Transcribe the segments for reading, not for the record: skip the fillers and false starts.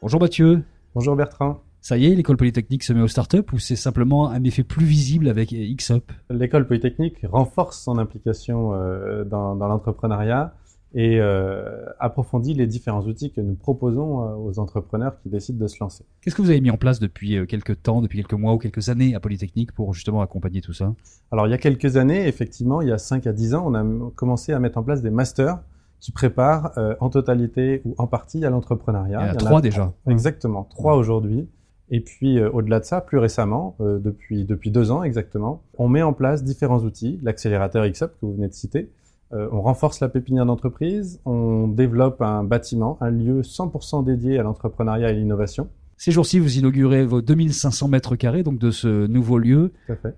Bonjour Mathieu. Bonjour Bertrand. Ça y est, l'école polytechnique se met aux startups ou c'est simplement un effet plus visible avec X-Up? L'école polytechnique renforce son implication dans l'entrepreneuriat et approfondit les différents outils que nous proposons aux entrepreneurs qui décident de se lancer. Qu'est-ce que vous avez mis en place depuis quelques temps, depuis quelques mois ou quelques années à Polytechnique pour justement accompagner tout ça? Alors il y a quelques années, effectivement, il y a 5 à 10 ans, on a commencé à mettre en place des masters qui préparent en totalité ou en partie à l'entrepreneuriat. Il y en a 3 déjà. Exactement, 3 aujourd'hui. Et puis au-delà de ça, plus récemment, depuis 2 ans exactement, on met en place différents outils, l'accélérateur X-Up que vous venez de citer. On renforce la pépinière d'entreprise, on développe un bâtiment, un lieu 100% dédié à l'entrepreneuriat et l'innovation. Ces jours-ci, vous inaugurez vos 2500 mètres carrés donc de ce nouveau lieu. Tout à fait.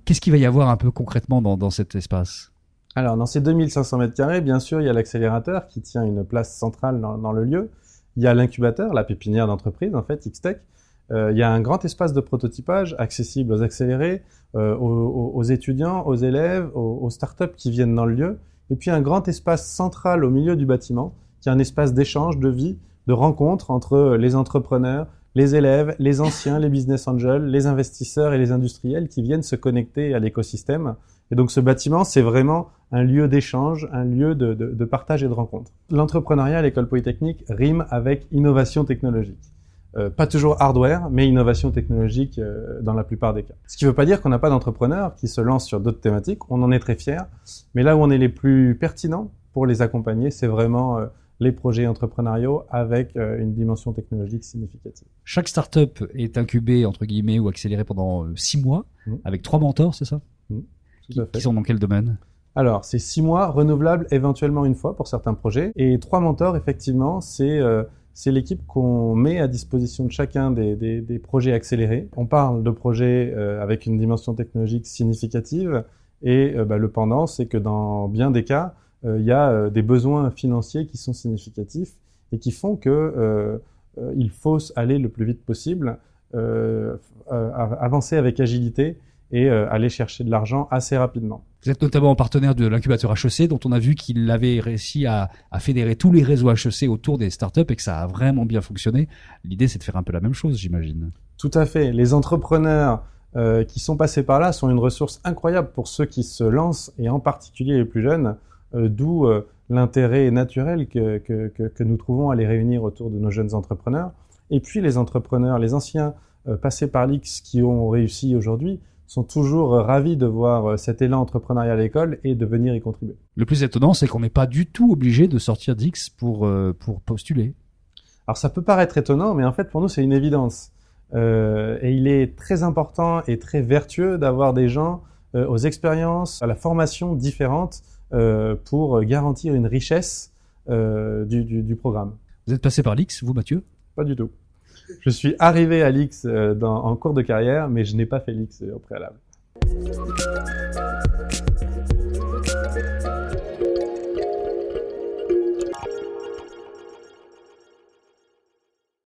Qu'est-ce qu'il va y avoir un peu concrètement dans cet espace? Alors, dans ces 2500 mètres carrés, bien sûr, il y a l'accélérateur qui tient une place centrale dans le lieu. Il y a l'incubateur, la pépinière d'entreprise, en fait, X-Tech. Il y a un grand espace de prototypage accessible aux accélérés, aux étudiants, aux élèves, aux startups qui viennent dans le lieu. Et puis un grand espace central au milieu du bâtiment, qui est un espace d'échange, de vie, de rencontre entre les entrepreneurs, les élèves, les anciens, les business angels, les investisseurs et les industriels qui viennent se connecter à l'écosystème. Et donc ce bâtiment, c'est vraiment un lieu d'échange, un lieu de partage et de rencontre. L'entrepreneuriat à l'école polytechnique rime avec innovation technologique. Pas toujours hardware, mais innovation technologique dans la plupart des cas. Ce qui ne veut pas dire qu'on n'a pas d'entrepreneurs qui se lancent sur d'autres thématiques. On en est très fiers. Mais là où on est les plus pertinents pour les accompagner, c'est vraiment les projets entrepreneuriaux avec une dimension technologique significative. Chaque startup est incubée, entre guillemets, ou accélérée pendant 6 mois, avec 3 mentors, c'est ça? Qui sont dans quel domaine? Alors, c'est 6 mois, renouvelables éventuellement une fois pour certains projets. Et 3 mentors, effectivement, c'est l'équipe qu'on met à disposition de chacun des projets accélérés. On parle de projets avec une dimension technologique significative et le pendant, c'est que dans bien des cas, il y a des besoins financiers qui sont significatifs et qui font que il faut aller le plus vite possible, avancer avec agilité et aller chercher de l'argent assez rapidement. Vous êtes notamment partenaire de l'incubateur HEC, dont on a vu qu'il avait réussi à fédérer tous les réseaux HEC autour des startups et que ça a vraiment bien fonctionné. L'idée, c'est de faire un peu la même chose, j'imagine. Tout à fait. Les entrepreneurs qui sont passés par là sont une ressource incroyable pour ceux qui se lancent et en particulier les plus jeunes, d'où l'intérêt naturel que nous trouvons à les réunir autour de nos jeunes entrepreneurs. Et puis les entrepreneurs, les anciens passés par l'X qui ont réussi aujourd'hui, sont toujours ravis de voir cet élan entrepreneurial à l'école et de venir y contribuer. Le plus étonnant, c'est qu'on n'est pas du tout obligé de sortir d'X pour postuler. Alors ça peut paraître étonnant, mais en fait pour nous c'est une évidence. Et il est très important et très vertueux d'avoir des gens aux expériences, à la formation différente pour garantir une richesse du programme. Vous êtes passé par l'X, vous Mathieu? Pas du tout. Je suis arrivé à l'X en cours de carrière, mais je n'ai pas fait l'X au préalable.